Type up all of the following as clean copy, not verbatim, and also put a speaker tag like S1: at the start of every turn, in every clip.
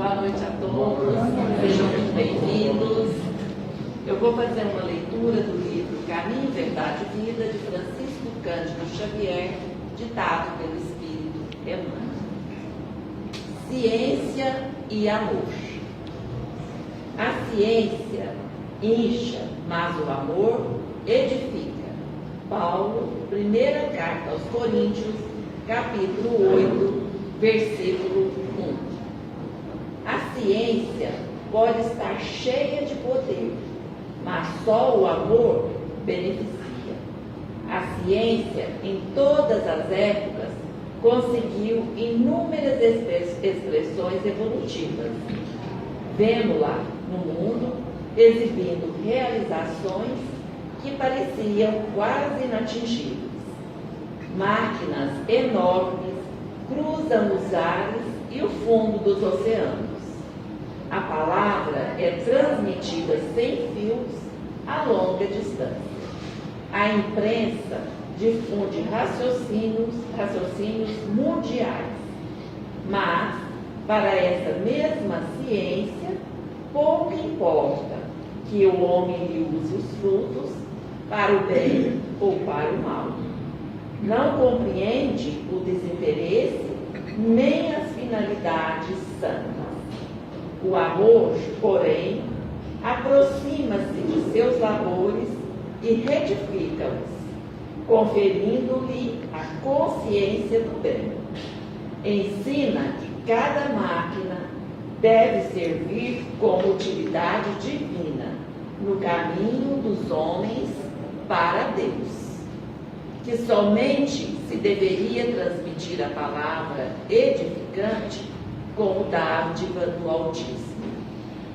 S1: Boa noite a todos, sejam muito bem-vindos. Eu vou fazer uma leitura do livro Caminho, Verdade e Vida, de Francisco Cândido Xavier, ditado pelo Espírito Emmanuel. Ciência e amor. A ciência incha, mas o amor edifica. Paulo, primeira carta aos Coríntios, capítulo 8, versículo 1. A ciência pode estar cheia de poder, mas só o amor beneficia. A ciência, em todas as épocas, conseguiu inúmeras expressões evolutivas. Vemo-la no mundo exibindo realizações que pareciam quase inatingíveis. Máquinas enormes cruzam os ares e o fundo dos oceanos. A palavra é transmitida sem fios a longa distância. A imprensa difunde raciocínios mundiais. Mas, para essa mesma ciência, pouco importa que o homem lhe use os frutos para o bem ou para o mal. Não compreende o desinteresse nem as finalidades santas. O amor, porém, aproxima-se de seus labores e retifica-os, conferindo-lhe a consciência do bem. Ensina que cada máquina deve servir com utilidade divina no caminho dos homens para Deus. Que somente se deveria transmitir a palavra edificante como dádiva do Altíssimo,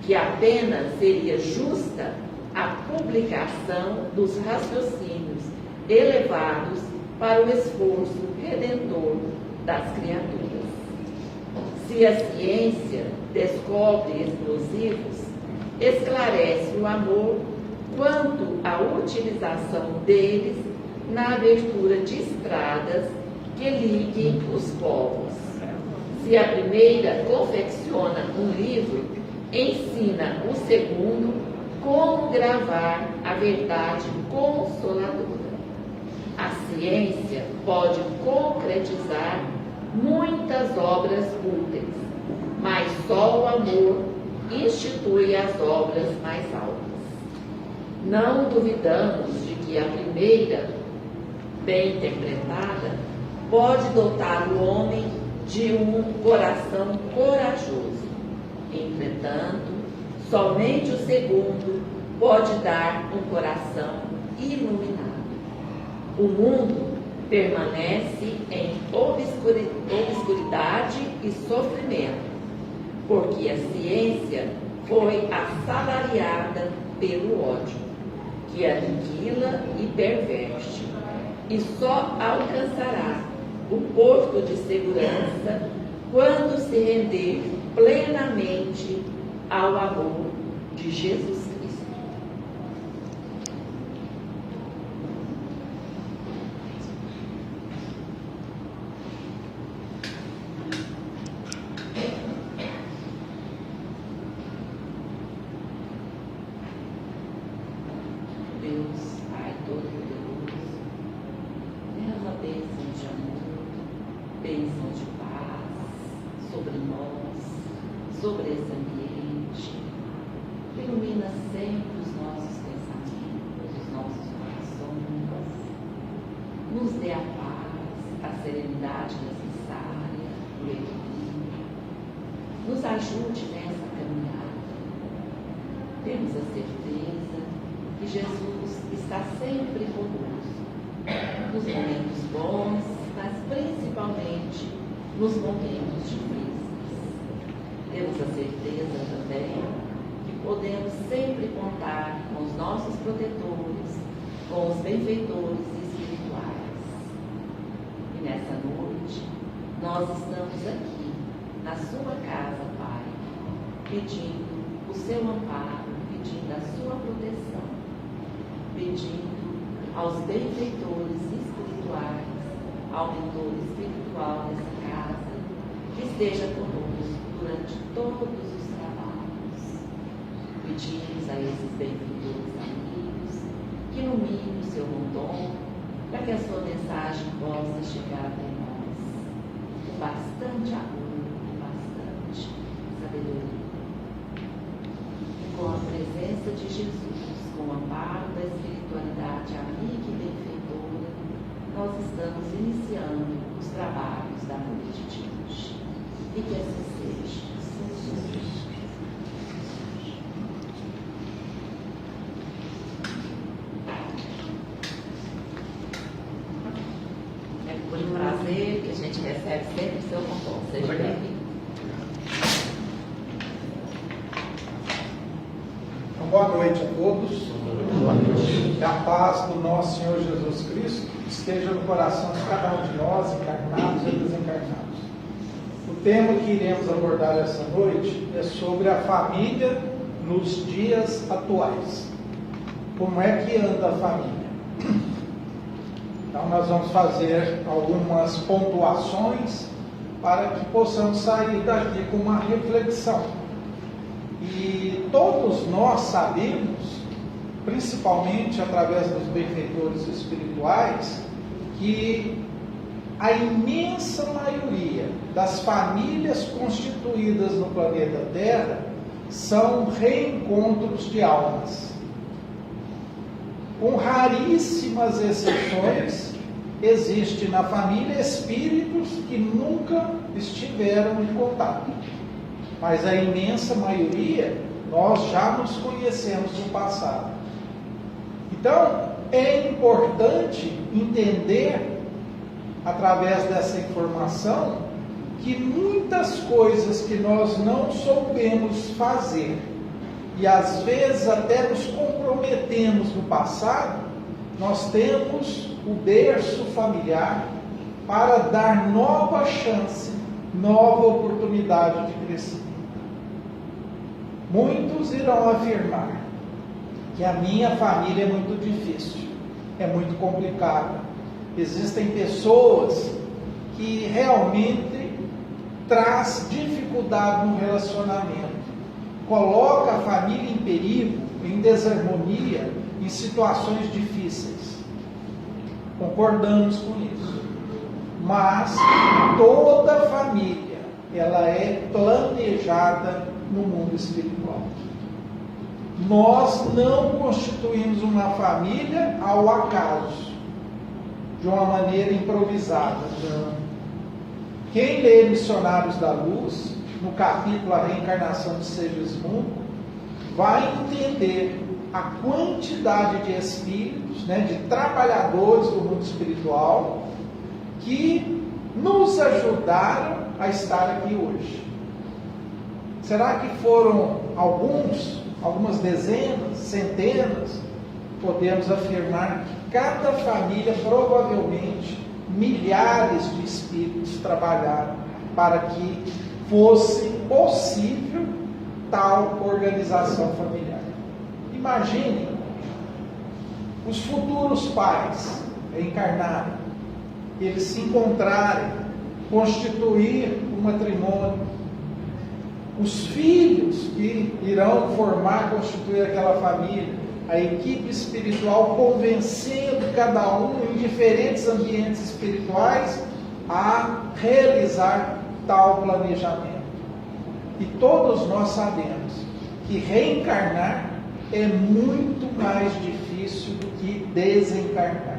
S1: que apenas seria justa a publicação dos raciocínios elevados para o esforço redentor das criaturas. Se a ciência descobre explosivos, esclarece o amor quanto à utilização deles na abertura de estradas que liguem os povos. Se a primeira confecciona um livro, ensina o segundo como gravar a verdade consoladora. A ciência pode concretizar muitas obras úteis, mas só o amor institui as obras mais altas. Não duvidamos de que a primeira, bem interpretada, pode dotar o homem de um coração corajoso. Entretanto, somente o segundo pode dar um coração iluminado. O mundo permanece em obscuridade e sofrimento, porque a ciência foi assalariada pelo ódio, que aniquila e perverte, e só alcançará o porto de segurança quando se render plenamente ao amor de Jesus Cristo. Deus, Pai Todo-Poderoso, derrama bênção de amor, bênção de paz sobre nós, sobre esse ambiente. Ilumina sempre os nossos pensamentos, os nossos corações. Nos dê a paz, a serenidade necessária, o equilíbrio. Nos ajude nessa caminhada. Temos a certeza que Jesus está sempre conosco, nos momentos bons, mas principalmente nos momentos difíceis. Temos a certeza também que podemos sempre contar com os nossos protetores, com os benfeitores espirituais. E nessa noite, nós estamos aqui, na sua casa, Pai, pedindo o seu amparo, pedindo a sua proteção, pedindo aos benfeitores espirituais, ao mentor espiritual dessa casa, que esteja conosco durante todos os trabalhos. Pedimos a esses benfeitores amigos que iluminem o seu rondon para que a sua mensagem possa chegar até nós com bastante amor e bastante sabedoria. E com a presença de Jesus, com o amparo da espiritualidade amiga e benfeitora, nós estamos iniciando os trabalhos da noite de hoje. E que assim seja. É com muito prazer que a gente recebe sempre o seu rondon. Seja bem-vindo.
S2: Boa noite a todos. Que a paz do nosso Senhor Jesus Cristo esteja no coração de cada um de nós, encarnados e desencarnados. O tema que iremos abordar essa noite é sobre a família nos dias atuais. Como é que anda a família? Então nós vamos fazer algumas pontuações para que possamos sair daqui com uma reflexão. E todos nós sabemos, principalmente através dos benfeitores espirituais, que a imensa maioria das famílias constituídas no planeta Terra são reencontros de almas. Com raríssimas exceções, existe na família espíritos que nunca estiveram em contato. Mas a imensa maioria, nós já nos conhecemos no passado. Então, é importante entender, através dessa informação, que muitas coisas que nós não soubemos fazer, e às vezes até nos comprometemos no passado, nós temos o berço familiar para dar nova chance, nova oportunidade de crescimento. Muitos irão afirmar que a minha família é muito difícil, é muito complicada. Existem pessoas que realmente traz dificuldade no relacionamento, coloca a família em perigo, em desarmonia, em situações difíceis. Concordamos com isso. Mas toda família, ela é planejada no mundo espiritual. Nós não constituímos uma família ao acaso, de uma maneira improvisada. Quem lê Missionários da Luz, no capítulo A Reencarnação de Segismundo, vai entender a quantidade de espíritos, de trabalhadores do mundo espiritual, que nos ajudaram a estar aqui hoje. Será que foram algumas dezenas, centenas? Podemos afirmar que cada família, provavelmente, milhares de espíritos trabalharam para que fosse possível tal organização familiar. Imaginem os futuros pais reencarnarem, eles se encontrarem, constituir um matrimônio, os filhos que irão constituir aquela família, a equipe espiritual convencendo cada um em diferentes ambientes espirituais a realizar tal planejamento. E todos nós sabemos que reencarnar é muito mais difícil do que desencarnar.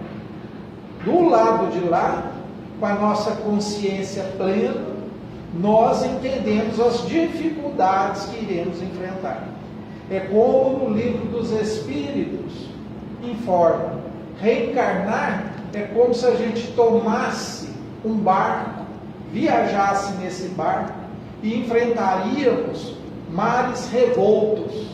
S2: Do lado de lá, com a nossa consciência plena, nós entendemos as dificuldades que iremos enfrentar. É como no Livro dos Espíritos informa: reencarnar é como se a gente tomasse um barco, viajasse nesse barco e enfrentaríamos mares revoltos,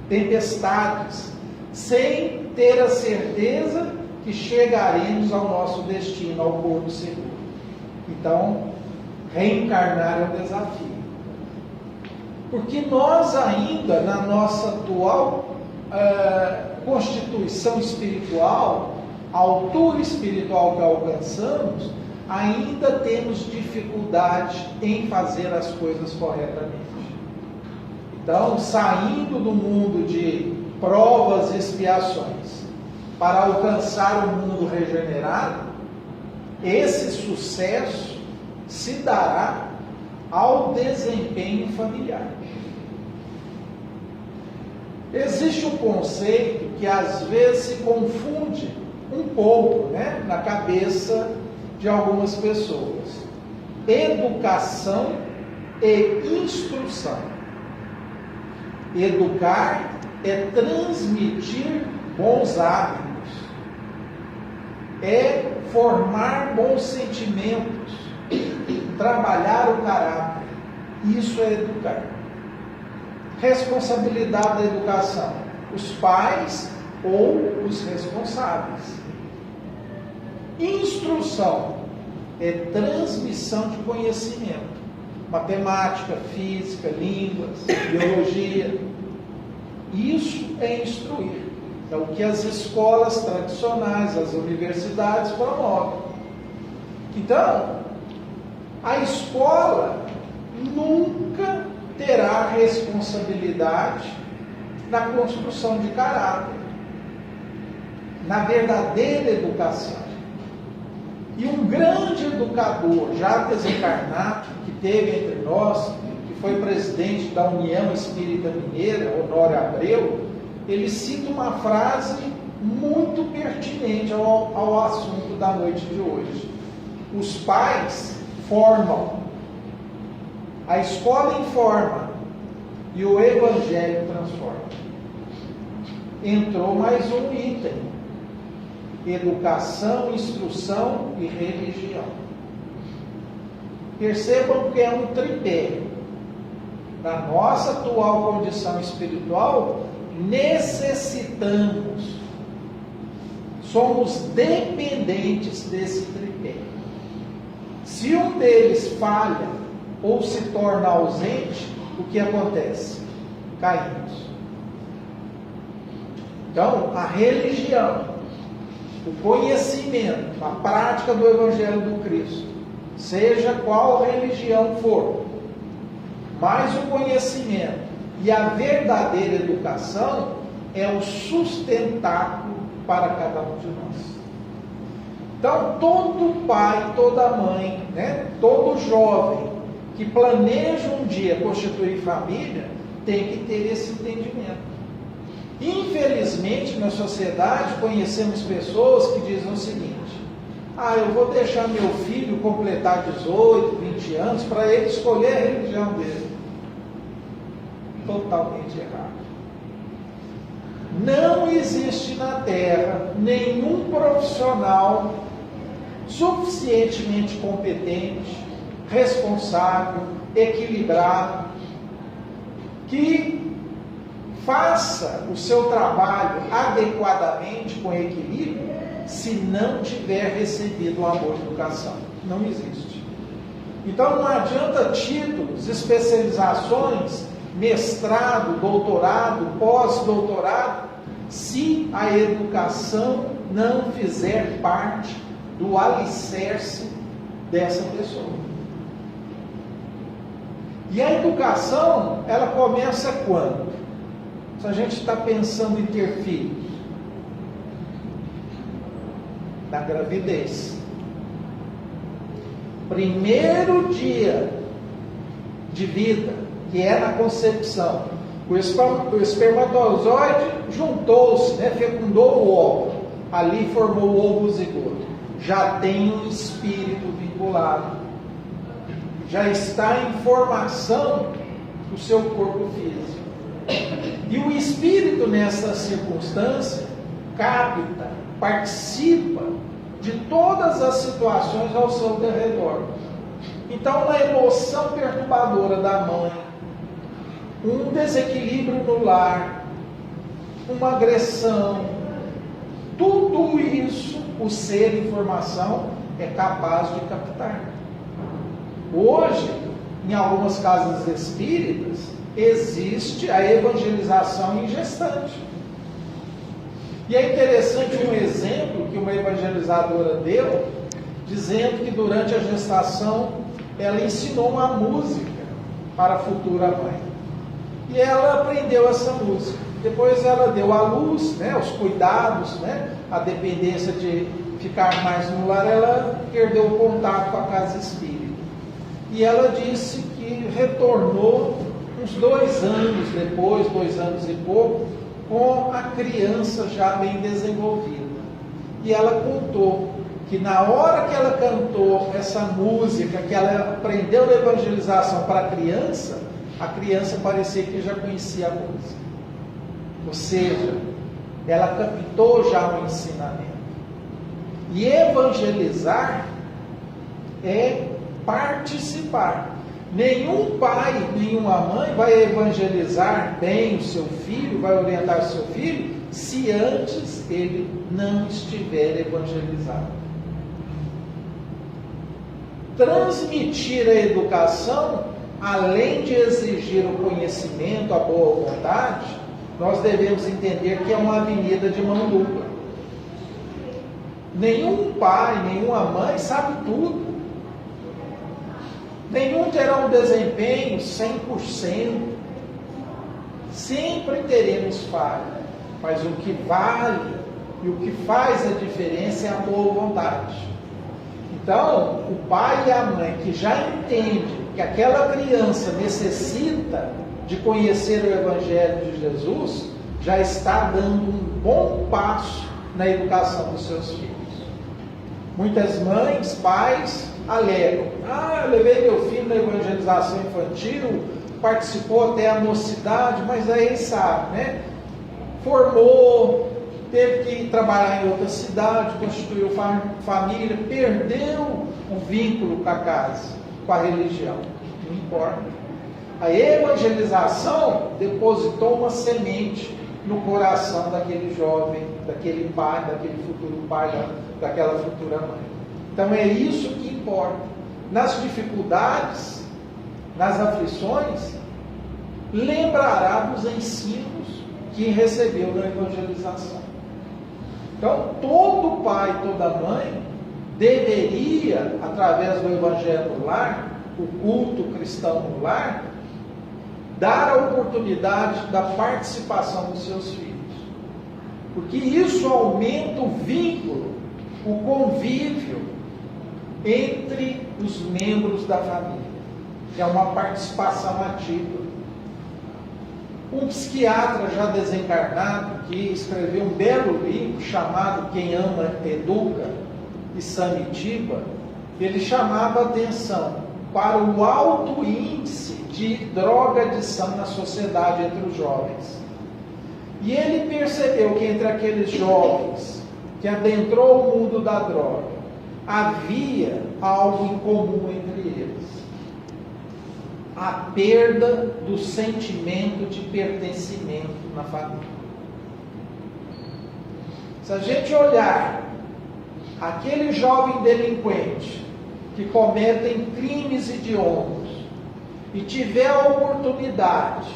S2: tempestades, sem ter a certeza que chegaremos ao nosso destino, ao porto seguro. Então, reencarnar é um desafio. Porque nós ainda, na nossa atual constituição espiritual, a altura espiritual que alcançamos, ainda temos dificuldade em fazer as coisas corretamente. Então, saindo do mundo de provas e expiações para alcançar o mundo regenerado, esse sucesso se dará ao desempenho familiar. Existe um conceito que às vezes se confunde um pouco, na cabeça de algumas pessoas: educação e instrução. Educar é transmitir bons hábitos, é formar bons sentimentos, trabalhar o caráter. Isso é educar. Responsabilidade da educação: os pais ou os responsáveis. Instrução é transmissão de conhecimento. Matemática, física, línguas, biologia. Isso é instruir. É o que as escolas tradicionais, as universidades promovem. Então, a escola nunca terá responsabilidade na construção de caráter, na verdadeira educação. E um grande educador, já desencarnado, que teve entre nós, que foi presidente da União Espírita Mineira, Honório Abreu, ele cita uma frase muito pertinente ao assunto da noite de hoje. Os pais formam, a escola informa e o Evangelho transforma. Entrou mais um item: educação, instrução e religião. Percebam que é um tripé. Na nossa atual condição espiritual, necessitamos, somos dependentes desse tripé. Se um deles falha ou se torna ausente, o que acontece? Caímos. Então, a religião, o conhecimento, a prática do Evangelho do Cristo, seja qual religião for, mas o conhecimento e a verdadeira educação é o sustentáculo para cada um de nós. Então, todo pai, toda mãe, todo jovem que planeja um dia constituir família, tem que ter esse entendimento. Infelizmente, na sociedade, conhecemos pessoas que dizem o seguinte: eu vou deixar meu filho completar 18, 20 anos para ele escolher a religião dele. Totalmente errado. Não existe na Terra nenhum profissional suficientemente competente, responsável, equilibrado, que faça o seu trabalho adequadamente, com equilíbrio, se não tiver recebido uma boa educação. Não existe. Então não adianta títulos, especializações, mestrado, doutorado, pós-doutorado, se a educação não fizer parte do alicerce dessa pessoa. E a educação, ela começa quando? Se a gente está pensando em ter filhos, na gravidez. Primeiro dia de vida, que é na concepção, o espermatozoide juntou-se, fecundou o óvulo, ali formou o ovo zigoto. Já tem um espírito vinculado, já está em formação do seu corpo físico. E o espírito, nessa circunstância, capta, participa de todas as situações ao seu derredor. Então, uma emoção perturbadora da mãe, um desequilíbrio no lar, uma agressão, tudo isso o ser em formação é capaz de captar. Hoje, em algumas casas espíritas, existe a evangelização em gestante. E é interessante um exemplo que uma evangelizadora deu, dizendo que durante a gestação ela ensinou uma música para a futura mãe. E ela aprendeu essa música. Depois ela deu à luz, né, os cuidados, né, a dependência de ficar mais no lar, ela perdeu o contato com a casa espírita. E ela disse que retornou uns 2 anos depois, 2 anos e pouco, com a criança já bem desenvolvida. E ela contou que na hora que ela cantou essa música, que ela aprendeu a evangelização para a criança parecia que já conhecia a música. Ou seja, ela captou já o ensinamento. E evangelizar é participar. Nenhum pai, nenhuma mãe vai evangelizar bem o seu filho, vai orientar o seu filho, se antes ele não estiver evangelizado. Transmitir a educação, além de exigir o conhecimento, a boa vontade, nós devemos entender que é uma avenida de mão dupla. Nenhum pai, nenhuma mãe sabe tudo. Nenhum terá um desempenho 100%. Sempre teremos falha. Mas o que vale e o que faz a diferença é a boa vontade. Então, o pai e a mãe que já entendem que aquela criança necessita de conhecer o Evangelho de Jesus, já está dando um bom passo na educação dos seus filhos. Muitas mães, pais, alegam: eu levei meu filho na evangelização infantil, participou até a mocidade, mas aí sabe, né? Formou, teve que trabalhar em outra cidade, constituiu família, perdeu o vínculo com a casa, com a religião. Não importa. A evangelização depositou uma semente no coração daquele jovem, daquele pai, daquele futuro pai, daquela futura mãe. Então é isso que importa. Nas dificuldades, nas aflições, lembrará dos ensinos que recebeu na evangelização. Então, todo pai, toda mãe deveria, através do Evangelho no lar, o culto cristão no lar, dar a oportunidade da participação dos seus filhos. Porque isso aumenta o vínculo, o convívio entre os membros da família. É uma participação ativa. Um psiquiatra já desencarnado, que escreveu um belo livro chamado Quem Ama Educa, de Samitiba, ele chamava a atenção para o alto índice de drogadição na sociedade entre os jovens. E ele percebeu que entre aqueles jovens que adentrou o mundo da droga, havia algo em comum entre eles: a perda do sentimento de pertencimento na família. Se a gente olhar aquele jovem delinquente que cometem crimes hediondos e tiver a oportunidade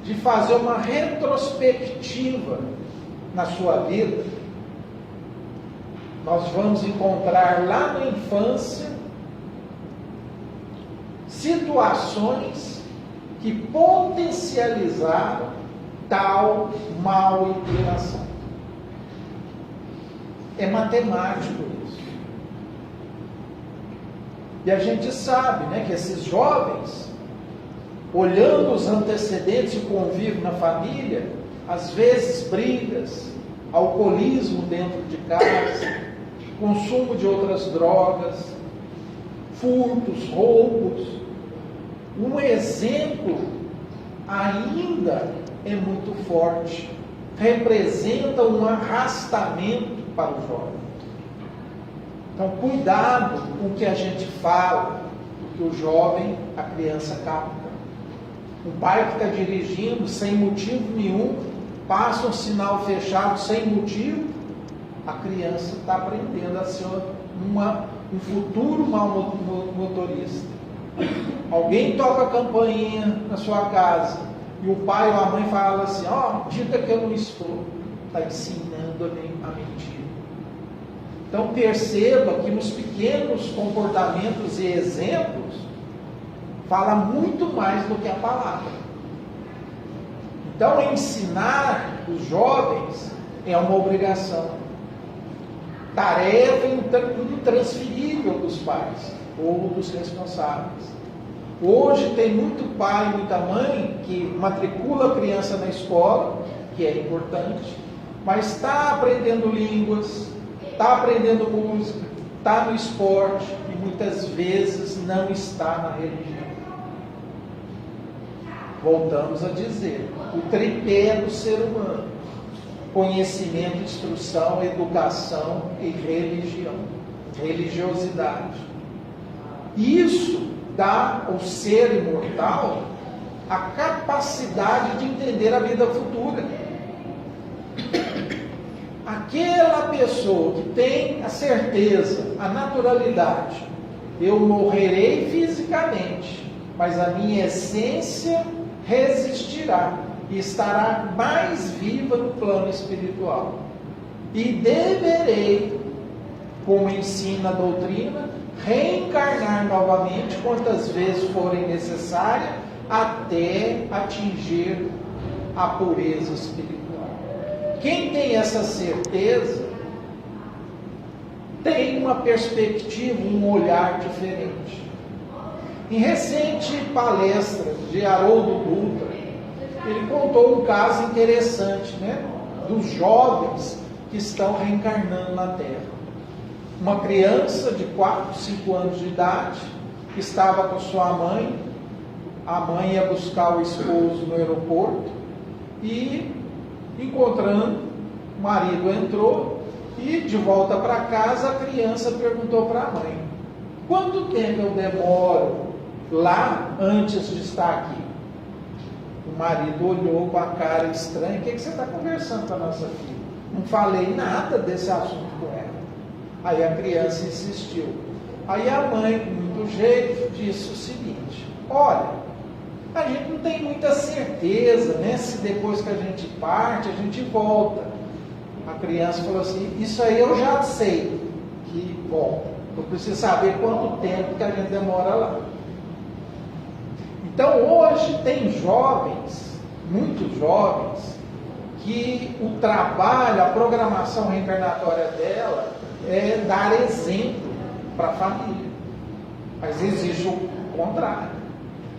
S2: de fazer uma retrospectiva na sua vida, nós vamos encontrar lá na infância situações que potencializaram tal mal inclinação. É matemático isso. E a gente sabe, né, que esses jovens, olhando os antecedentes e o convívio na família, às vezes brigas, alcoolismo dentro de casa, consumo de outras drogas, furtos, roubos. Um exemplo ainda é muito forte, representa um arrastamento para o jovem. Então, cuidado com o que a gente fala, porque o jovem, a criança capta. O pai fica dirigindo sem motivo nenhum, passa um sinal fechado sem motivo, a criança está aprendendo a ser um futuro mau motorista. Alguém toca a campainha na sua casa e o pai ou a mãe fala assim: diga que eu não estou. Está ensinando a mentir. Então perceba que nos pequenos comportamentos e exemplos fala muito mais do que a palavra. Então ensinar os jovens é uma obrigação, tarefa intransferível dos pais ou dos responsáveis. Hoje tem muito pai e muita mãe que matricula a criança na escola, que é importante, mas está aprendendo línguas, está aprendendo música, está no esporte e muitas vezes não está na religião. Voltamos a dizer, o tripé do ser humano: conhecimento, instrução, educação e religião, religiosidade. Isso dá ao ser imortal a capacidade de entender a vida futura. Aquela pessoa que tem a certeza, a naturalidade, eu morrerei fisicamente, mas a minha essência resistirá e estará mais viva no plano espiritual. E deverei, como ensina a doutrina, reencarnar novamente quantas vezes forem necessárias até atingir a pureza espiritual. Quem tem essa certeza tem uma perspectiva, um olhar diferente. Em recente palestra de Haroldo Dutra, ele contou um caso interessante, dos jovens que estão reencarnando na Terra. Uma criança de 4, 5 anos de idade, que estava com sua mãe, a mãe ia buscar o esposo no aeroporto, e encontrando, o marido entrou, e de volta para casa a criança perguntou para a mãe: quanto tempo eu demoro lá antes de estar aqui? O marido olhou com a cara estranha: o que você está conversando com a nossa filha? Não falei nada desse assunto com ela. Aí a criança insistiu. Aí a mãe, com muito jeito, disse o seguinte: olha, a gente não tem muita certeza, se depois que a gente parte, a gente volta. A criança falou assim: isso aí eu já sei que volta. Eu preciso saber quanto tempo que a gente demora lá. Então hoje tem jovens, muitos jovens, que o trabalho, a programação reencarnatória dela é dar exemplo para a família. Mas existe o contrário.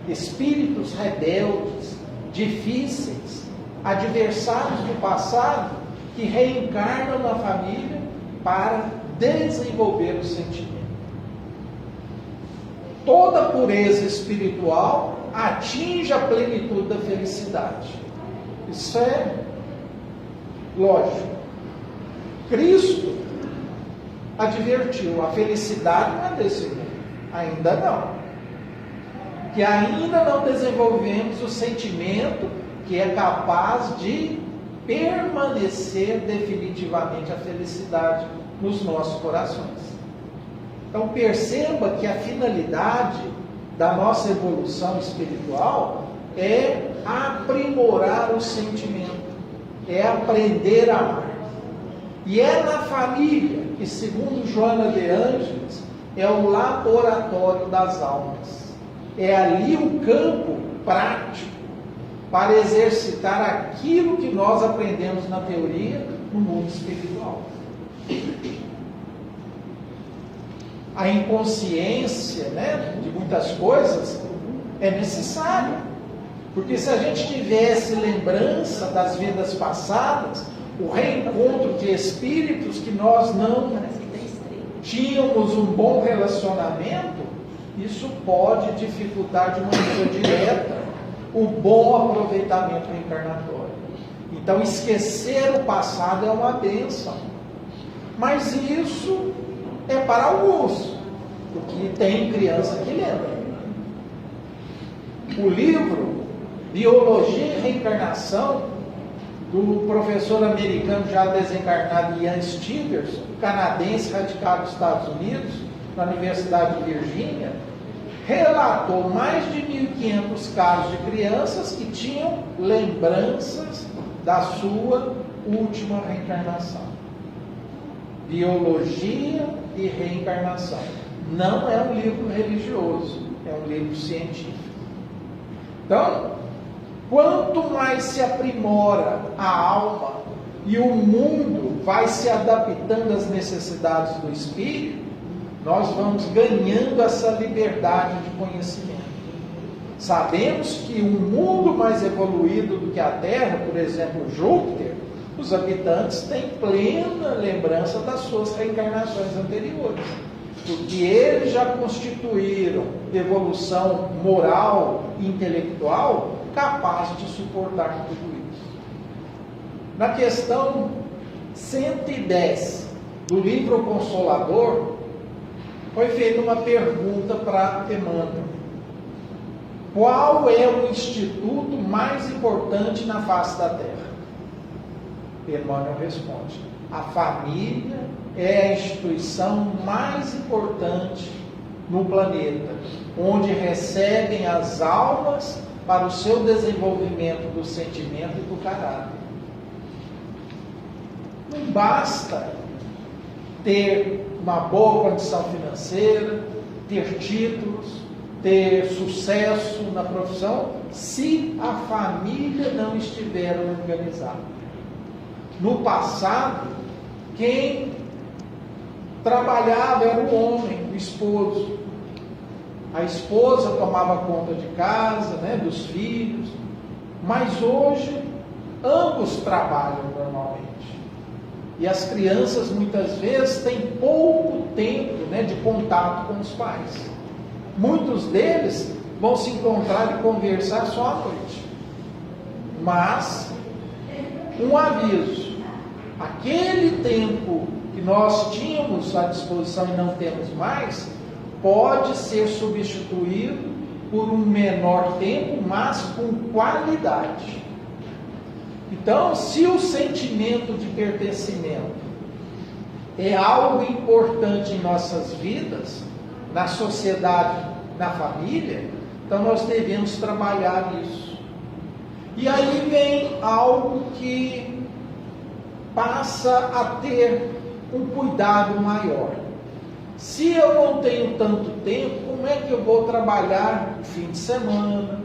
S2: Espíritos rebeldes, difíceis, adversários do passado, que reencarnam na família para desenvolver o sentimento. Toda pureza espiritual atinge a plenitude da felicidade. Isso é lógico. Cristo advertiu: a felicidade não é desse mundo. Ainda não. Que ainda não desenvolvemos o sentimento que é capaz de permanecer definitivamente a felicidade nos nossos corações. Então perceba que a finalidade da nossa evolução espiritual é aprimorar o sentimento, é aprender a amar. E é na família que, segundo Joana de Ângeles, é o laboratório das almas. É ali o campo prático para exercitar aquilo que nós aprendemos na teoria no mundo espiritual. A inconsciência, de muitas coisas é necessária, porque se a gente tivesse lembrança das vidas passadas, o reencontro de espíritos que nós não tínhamos um bom relacionamento, isso pode dificultar de maneira direta o bom aproveitamento reencarnatório. Então esquecer o passado é uma bênção, mas isso é para alguns, porque tem criança que lembra. O livro Biologia e Reencarnação, do professor americano já desencarnado Ian Stevenson, canadense radicado nos Estados Unidos, na Universidade de Virgínia, relatou mais de 1.500 casos de crianças que tinham lembranças da sua última reencarnação. Biologia e Reencarnação. Não é um livro religioso, é um livro científico. Então, quanto mais se aprimora a alma e o mundo vai se adaptando às necessidades do espírito, nós vamos ganhando essa liberdade de conhecimento. Sabemos que um mundo mais evoluído do que a Terra, por exemplo, Júpiter, os habitantes têm plena lembrança das suas reencarnações anteriores, porque eles já constituíram evolução moral e intelectual capaz de suportar tudo isso. Na questão 110 do livro O Consolador, foi feita uma pergunta para Emmanuel. Qual é o instituto mais importante na face da Terra? Emmanuel responde: a família é a instituição mais importante no planeta, onde recebem as almas para o seu desenvolvimento do sentimento e do caráter. Não basta ter uma boa condição financeira, ter títulos, ter sucesso na profissão, se a família não estiver organizada. No passado, quem trabalhava era o homem, o esposo. A esposa tomava conta de casa, dos filhos, mas hoje ambos trabalham normalmente. E as crianças muitas vezes têm pouco tempo de contato com os pais. Muitos deles vão se encontrar e conversar só à noite. Mas, um aviso: aquele tempo que nós tínhamos à disposição e não temos mais, pode ser substituído por um menor tempo, mas com qualidade. Então, se o sentimento de pertencimento é algo importante em nossas vidas, na sociedade, na família, então nós devemos trabalhar isso. E aí vem algo que passa a ter um cuidado maior. Se eu não tenho tanto tempo, como é que eu vou trabalhar no fim de semana,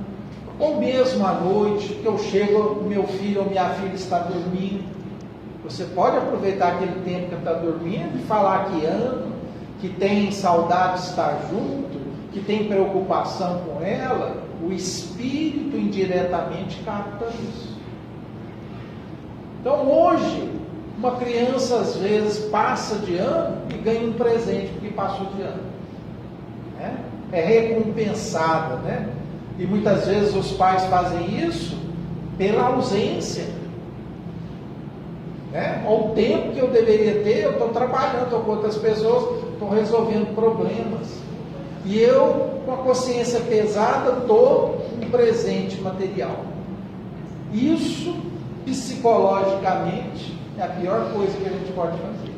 S2: ou mesmo à noite, que eu chego, meu filho ou minha filha está dormindo? Você pode aproveitar aquele tempo que está dormindo e falar que ama, que tem saudade de estar junto, que tem preocupação com ela. O espírito indiretamente capta isso. Então hoje, uma criança às vezes passa de ano e ganha um presente porque passou de ano. É recompensada, E muitas vezes os pais fazem isso pela ausência. Ou o tempo que eu deveria ter, eu estou trabalhando, estou com outras pessoas, estou resolvendo problemas. E eu, com a consciência pesada, dou um presente material. Isso, psicologicamente, é a pior coisa que a gente pode fazer.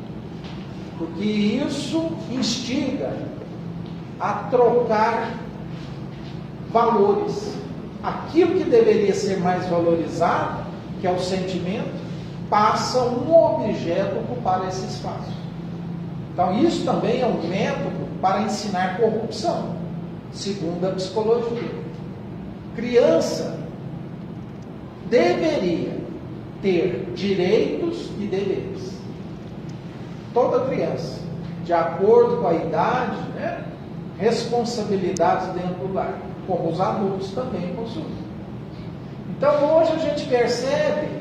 S2: Porque isso instiga a trocar valores. Aquilo que deveria ser mais valorizado, que é o sentimento, passa um objeto a ocupar esse espaço. Então isso também é um método para ensinar corrupção, segundo a psicologia. Criança deveria ter direitos e deveres. Toda criança, de acordo com a idade, responsabilidades dentro do lar, como os adultos também possuem. Então hoje a gente percebe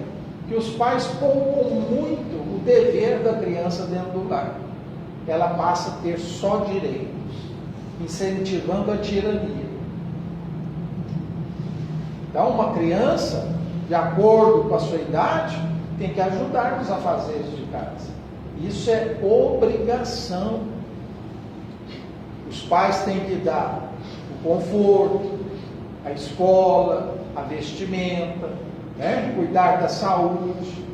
S2: que os pais poupam muito o dever da criança dentro do lar. Ela passa a ter só direitos, incentivando a tirania. Então uma criança, de acordo com a sua idade, tem que ajudar nos afazeres de casa. Isso é obrigação. Os pais têm que dar o conforto, a escola, a vestimenta, cuidar da saúde,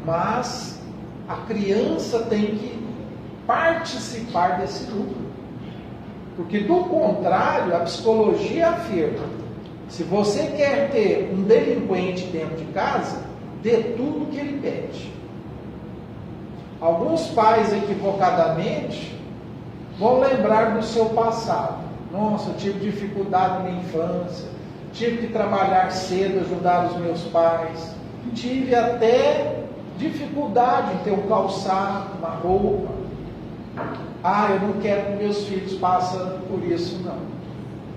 S2: mas a criança tem que participar desse lucro. Porque do contrário, a psicologia afirma: se você quer ter um delinquente dentro de casa, dê tudo o que ele pede. Alguns pais, equivocadamente, vão lembrar do seu passado. Nossa, eu tive dificuldade na minha infância, tive que trabalhar cedo, ajudar os meus pais, tive até dificuldade em ter um calçado, uma roupa. Ah, eu não quero que meus filhos passem por isso, não.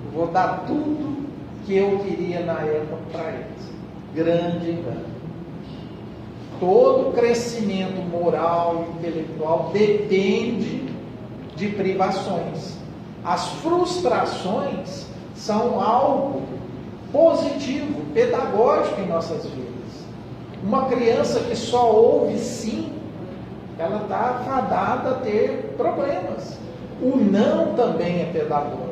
S2: Eu vou dar tudo que eu queria na época para eles. Grande engano. Todo crescimento moral e intelectual depende de privações. As frustrações são algo positivo, pedagógico em nossas vidas. Uma criança que só ouve sim, ela está fadada a ter problemas. O não também é pedagógico.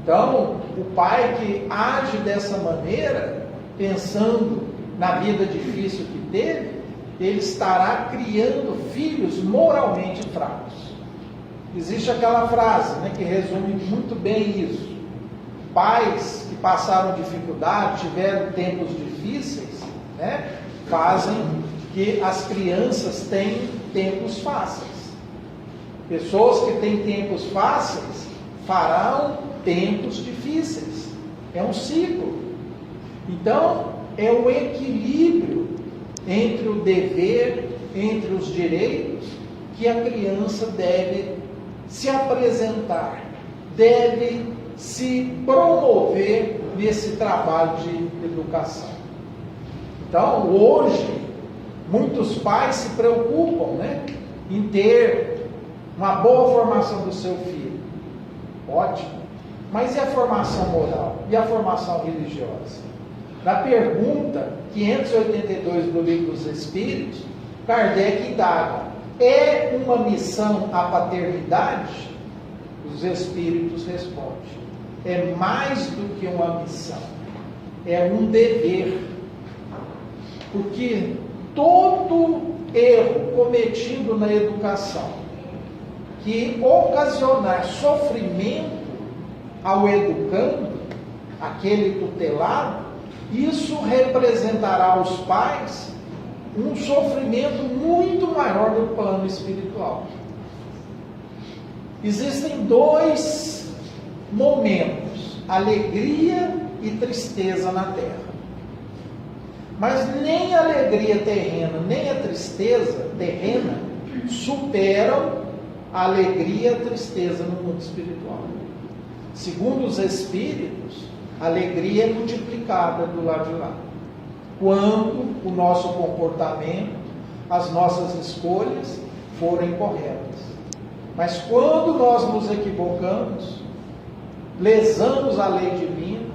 S2: Então, o pai que age dessa maneira, pensando na vida difícil que teve, ele estará criando filhos moralmente fracos. Existe aquela frase, né, que resume muito bem isso. Pais que passaram dificuldade, tiveram tempos difíceis, né, fazem que as crianças tenham tempos fáceis. Pessoas que têm tempos fáceis farão tempos difíceis. É um ciclo. Então, é o equilíbrio entre o dever, entre os direitos, que a criança deve se apresentar, deve se promover nesse trabalho de educação. Então, hoje, muitos pais se preocupam, né, em ter uma boa formação do seu filho. Ótimo. Mas e a formação moral? E a formação religiosa? Na pergunta 582 do Livro dos Espíritos, Kardec indaga: é uma missão a paternidade? Os Espíritos respondem: é mais do que uma missão, é um dever. Porque todo erro cometido na educação que ocasionar sofrimento ao educando, aquele tutelado, isso representará aos pais um sofrimento muito maior do plano espiritual. Existem dois momentos, alegria e tristeza na terra. Mas nem a alegria terrena, nem a tristeza terrena superam a alegria e a tristeza no mundo espiritual. Segundo os Espíritos, a alegria é multiplicada do lado de lá. Quando o nosso comportamento, as nossas escolhas forem corretas. Mas quando nós nos equivocamos, lesamos a lei divina,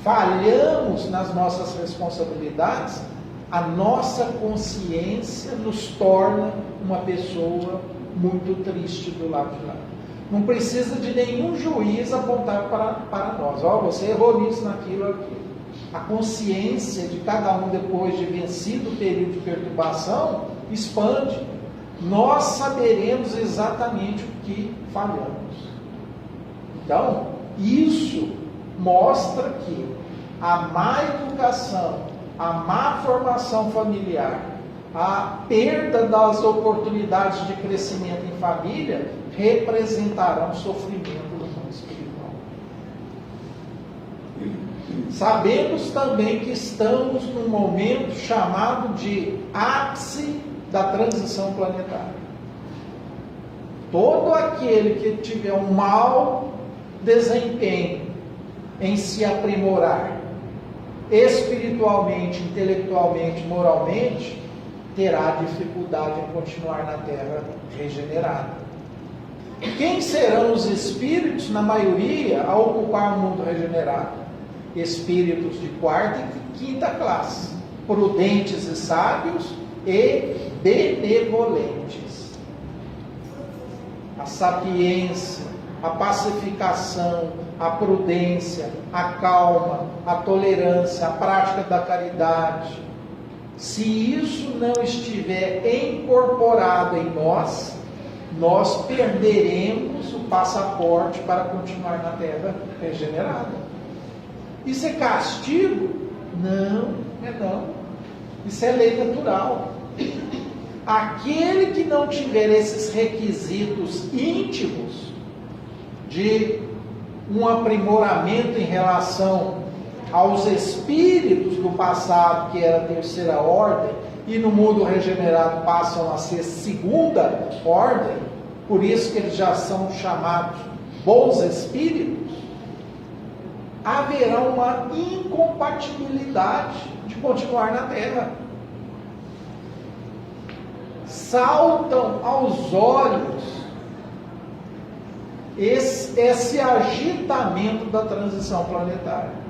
S2: falhamos nas nossas responsabilidades, a nossa consciência nos torna uma pessoa muito triste do lado de lá. Não precisa de nenhum juiz apontar para nós. Você errou nisso, naquilo, aquilo. A consciência de cada um, depois de vencido o período de perturbação, expande. Nós saberemos exatamente o que falhamos. Então, isso mostra que a má educação, a má formação familiar, a perda das oportunidades de crescimento em família representarão sofrimento no mundo espiritual. Sabemos também que estamos num momento chamado de ápice da transição planetária. Todo aquele que tiver um mau desempenho em se aprimorar espiritualmente, intelectualmente, moralmente, terá dificuldade em continuar na Terra regenerada. Quem serão os espíritos, na maioria, a ocupar o mundo regenerado? Espíritos de quarta e quinta classe, prudentes e sábios e benevolentes. A sapiência, a pacificação, a prudência, a calma, a tolerância, a prática da caridade. Se isso não estiver incorporado em nós, nós perderemos o passaporte para continuar na Terra regenerada. Isso é castigo? Não, é não. Isso é lei natural. Aquele que não tiver esses requisitos íntimos de um aprimoramento em relação aos espíritos do passado, que era a terceira ordem, e no mundo regenerado passam a ser segunda ordem, por isso que eles já são chamados bons espíritos, haverá uma incompatibilidade de continuar na Terra. Saltam aos olhos esse agitamento da transição planetária.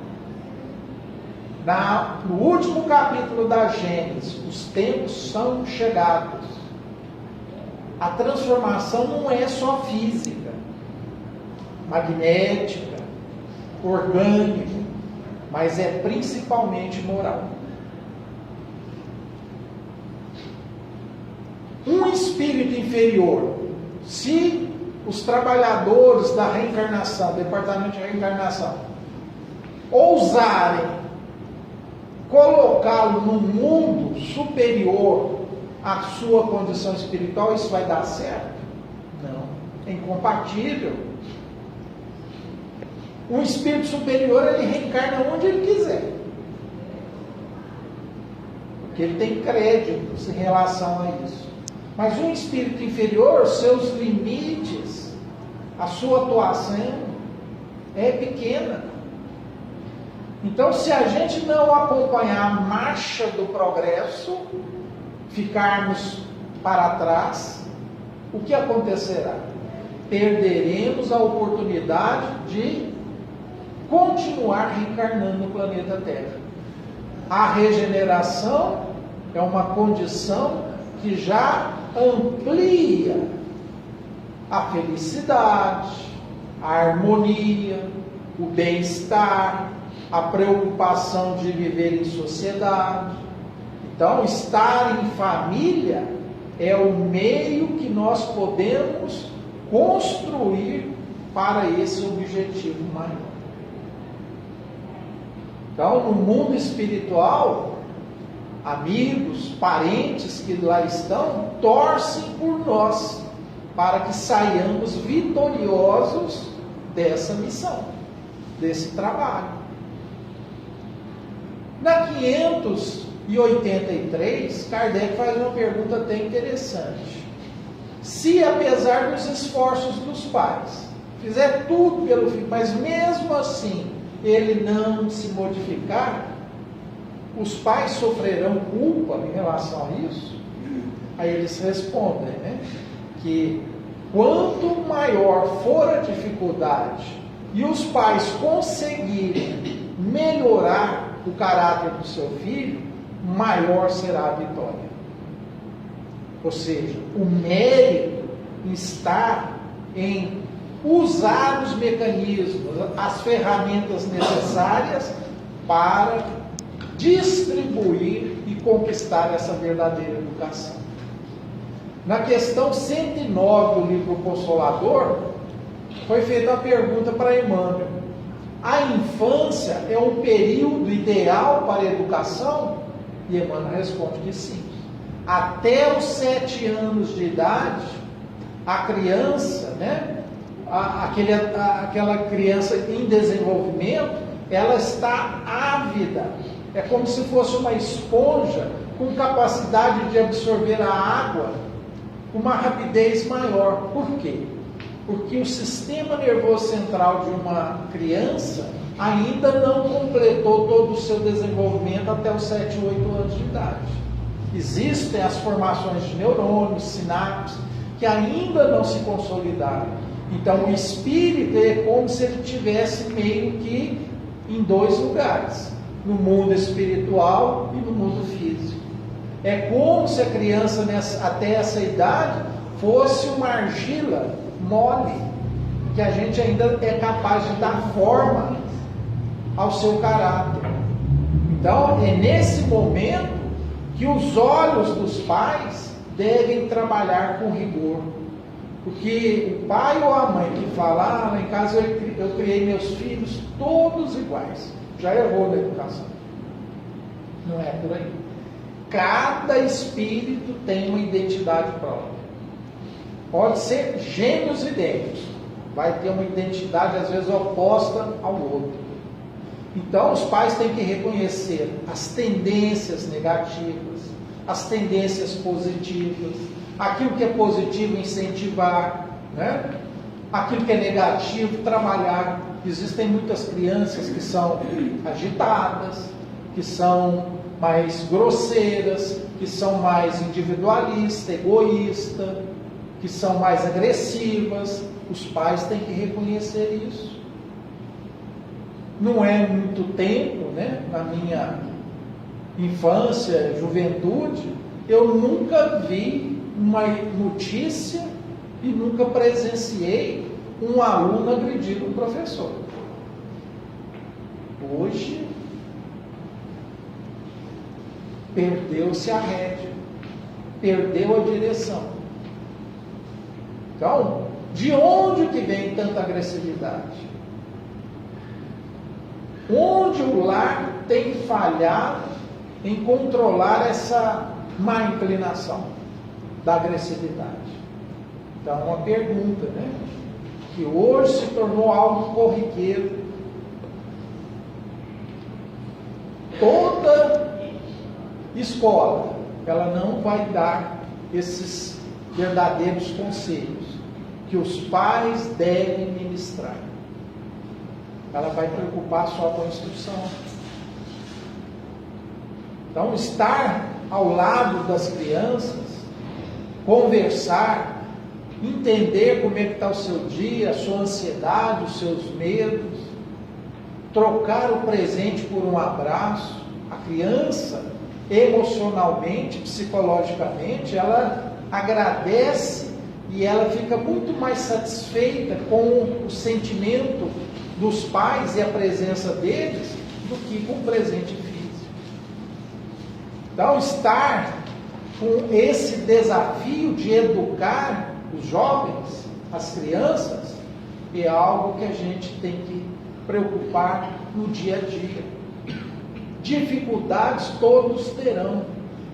S2: No último capítulo da Gênesis, os tempos são chegados. A transformação não é só física, magnética, orgânica, mas é principalmente moral. Um espírito inferior, se os trabalhadores da reencarnação, departamento de reencarnação, ousarem colocá-lo num mundo superior à sua condição espiritual, isso vai dar certo? Não, é incompatível. Um espírito superior, ele reencarna onde ele quiser, porque ele tem créditos em relação a isso. Mas um espírito inferior, seus limites, a sua atuação é pequena. Então, se a gente não acompanhar a marcha do progresso, ficarmos para trás, o que acontecerá? Perderemos a oportunidade de continuar reencarnando no planeta Terra. A regeneração é uma condição que já amplia a felicidade, a harmonia, o bem-estar, a preocupação de viver em sociedade. Então, estar em família é o meio que nós podemos construir para esse objetivo maior. Então, no mundo espiritual, amigos, parentes que lá estão, torcem por nós, para que saiamos vitoriosos dessa missão, desse trabalho. Na 583, Kardec faz uma pergunta até interessante. Se, apesar dos esforços dos pais, fizer tudo pelo filho, mas mesmo assim ele não se modificar, os pais sofrerão culpa em relação a isso? Aí eles respondem, que quanto maior for a dificuldade e os pais conseguirem melhorar o caráter do seu filho, maior será a vitória. Ou seja, o mérito está em usar os mecanismos, as ferramentas necessárias para distribuir e conquistar essa verdadeira educação. Na questão 109 do livro Consolador, foi feita a pergunta para Emmanuel: a infância é um período ideal para a educação? E Emmanuel responde que sim. Até os 7 anos de idade, a criança, aquela criança em desenvolvimento, ela está ávida. É como se fosse uma esponja com capacidade de absorver a água com uma rapidez maior. Por quê? Porque o sistema nervoso central de uma criança ainda não completou todo o seu desenvolvimento até os 7, 8 anos de idade. Existem as formações de neurônios, sinapses, que ainda não se consolidaram. Então o espírito é como se ele estivesse meio que em 2 lugares, no mundo espiritual e no mundo físico. É como se a criança até essa idade fosse uma argila mole, que a gente ainda é capaz de dar forma ao seu caráter. Então é nesse momento que os olhos dos pais devem trabalhar com rigor. Porque o pai ou a mãe que fala, lá em casa eu criei meus filhos todos iguais, já errou na educação. Não é por aí. Cada espírito tem uma identidade própria. Pode ser gêmeos idênticos, vai ter uma identidade às vezes oposta ao outro. Então os pais têm que reconhecer as tendências negativas, as tendências positivas, aquilo que é positivo incentivar, né? Aquilo que é negativo trabalhar. Existem muitas crianças que são agitadas, que são mais grosseiras, que são mais individualistas, egoístas, que são mais agressivas. Os pais têm que reconhecer isso. Não é muito tempo, né? Na minha infância, juventude, eu nunca vi uma notícia e nunca presenciei um aluno agredir um professor. Hoje, perdeu-se a rédea, perdeu a direção. Então, de onde que vem tanta agressividade? Onde o lar tem falhado em controlar essa má inclinação da agressividade? Então, uma pergunta, né? Que hoje se tornou algo corriqueiro. Toda escola, ela não vai dar esses verdadeiros conselhos que os pais devem ministrar. Ela vai preocupar só com a instrução. Então, estar ao lado das crianças, conversar, entender como é que está o seu dia, a sua ansiedade, os seus medos, trocar o presente por um abraço. A criança, emocionalmente, psicologicamente, ela agradece e ela fica muito mais satisfeita com o sentimento dos pais e a presença deles do que com o presente físico. Então, estar com esse desafio de educar os jovens, as crianças, é algo que a gente tem que preocupar no dia a dia. Dificuldades todos terão,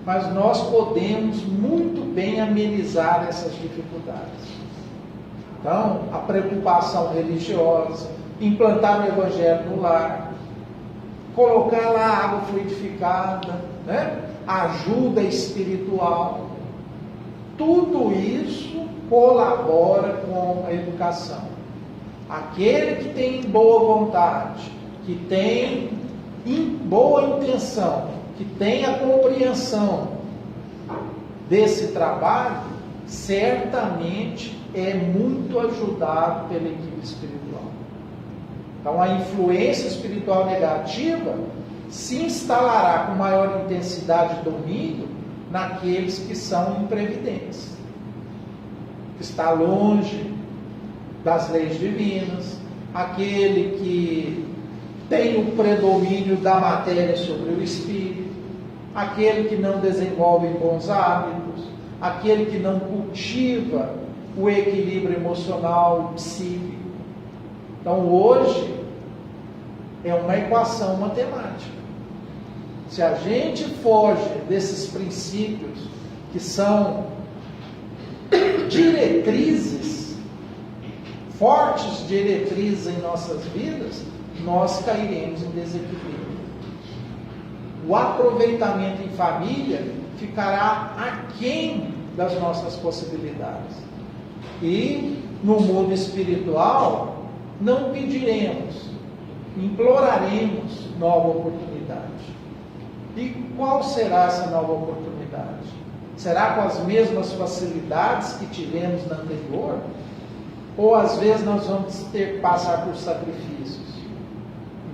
S2: mas nós podemos muito bem amenizar essas dificuldades. Então, a preocupação religiosa, implantar o evangelho no lar, colocar lá água fluidificada, né? Ajuda espiritual, tudo isso colabora com a educação. Aquele que tem boa vontade, que tem boa intenção, que tem a compreensão desse trabalho, certamente é muito ajudado pela equipe espiritual. Então, a influência espiritual negativa se instalará com maior intensidade e domínio naqueles que são imprevidentes, que está longe das leis divinas, aquele que tem o predomínio da matéria sobre o espírito, aquele que não desenvolve bons hábitos, aquele que não cultiva o equilíbrio emocional e psíquico. Então, hoje é uma equação matemática. Se a gente foge desses princípios que são diretrizes, fortes diretrizes em nossas vidas, nós cairemos em desequilíbrio. O aproveitamento em família ficará aquém das nossas possibilidades. E no mundo espiritual, não pediremos, imploraremos nova oportunidade. E qual será essa nova oportunidade? Será com as mesmas facilidades que tivemos na anterior? Ou às vezes nós vamos ter que passar por sacrifícios?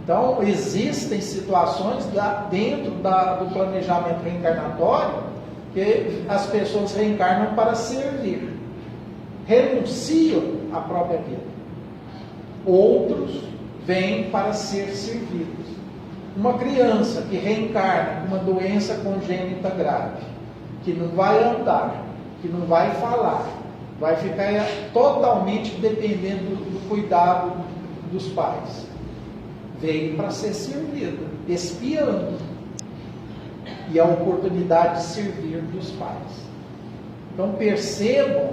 S2: Então, existem situações dentro do planejamento reencarnatório que as pessoas reencarnam para servir, renunciam à própria vida. Outros vêm para ser servidos. Uma criança que reencarna com uma doença congênita grave, que não vai andar, que não vai falar, vai ficar totalmente dependendo do cuidado dos pais. Veio para ser servida, expiando. e a oportunidade de servir dos pais. Então percebam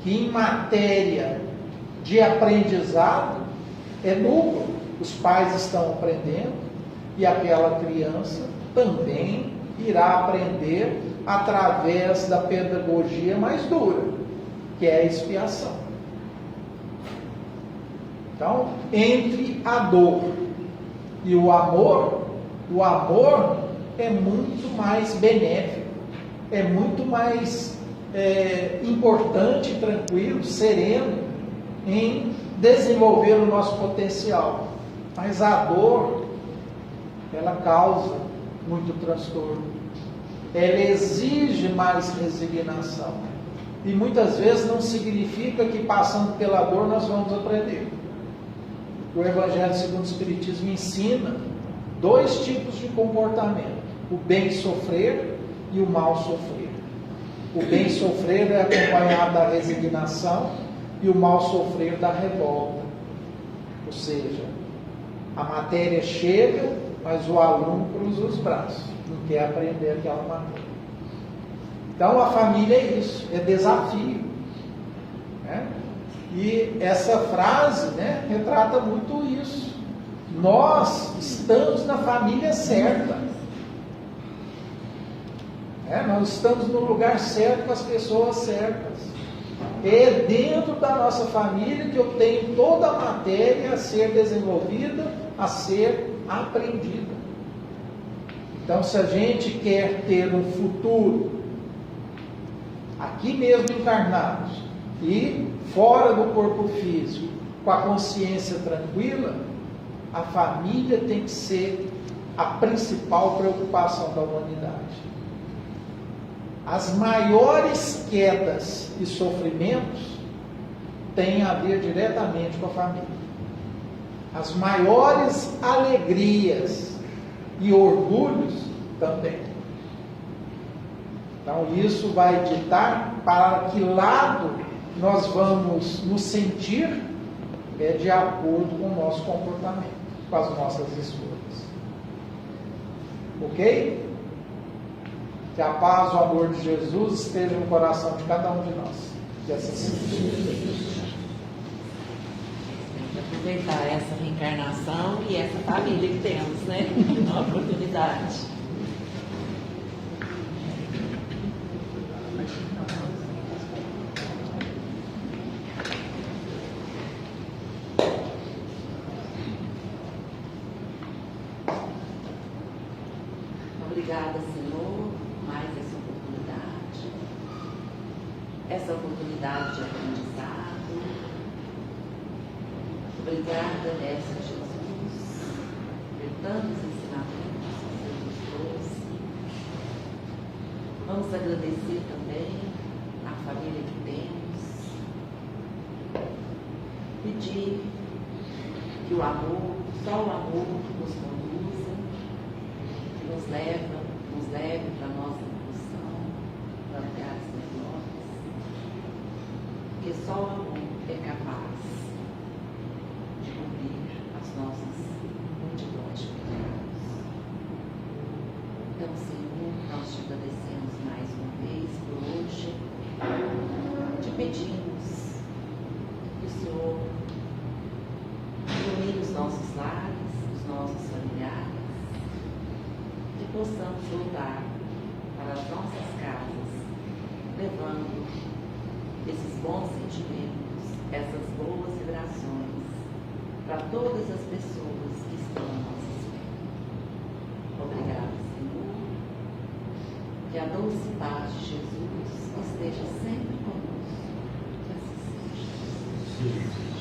S2: que em matéria de aprendizado é núcleo. Os pais estão aprendendo e aquela criança também irá aprender através da pedagogia mais dura, que é a expiação. Então, entre a dor e o amor é muito mais benéfico, é muito mais importante, tranquilo, sereno em desenvolver o nosso potencial. Mas a dor, ela causa muito transtorno. Ela exige mais resignação. E muitas vezes não significa que passando pela dor nós vamos aprender. O Evangelho segundo o Espiritismo ensina 2 tipos de comportamento: o bem sofrer e o mal sofrer. O bem sofrer é acompanhado da resignação e o mal sofrer da revolta. Ou seja, a matéria chega, mas o aluno cruza os braços, não quer aprender aquela matéria. Então a família é isso, é desafio, né? E essa frase, né, retrata muito isso. Nós estamos na família certa. Nós estamos no lugar certo com as pessoas certas. É dentro da nossa família que eu tenho toda a matéria a ser desenvolvida, a ser aprendida. Então, se a gente quer ter um futuro aqui mesmo encarnados e fora do corpo físico, com a consciência tranquila, a família tem que ser a principal preocupação da humanidade. As maiores quedas e sofrimentos têm a ver diretamente com a família. As maiores alegrias e orgulhos também. Então isso vai ditar para que lado nós vamos nos sentir de acordo com o nosso comportamento, com as nossas escolhas. Ok? Que a paz, o amor de Jesus esteja no coração de cada um de nós. Que assim seja.
S1: Aproveitar essa reencarnação e essa família que temos, né? Uma oportunidade. Obrigada, Senhor, por mais essa oportunidade de aprendizado. Obrigada, Mestre Jesus, por tantos ensinamentos que o Senhor nos trouxe. Vamos agradecer também a família que temos. Pedir que o amor, só o amor nos conduza, que nos leve para a nossa evolução, para lugares melhores, porque só o amor é capaz de cobrir as nossas multidões de pecados. Então, Senhor, nós te agradecemos mais uma vez por hoje, te pedimos que o Senhor ilumine os nossos lares, os nossos familiares, que possamos voltar para as nossas casas, levando esses bons sentimentos, essas boas vibrações para todas as pessoas que estão à nossa espera. Obrigada, Senhor. Que a doce paz de Jesus esteja sempre conosco. Que assim seja.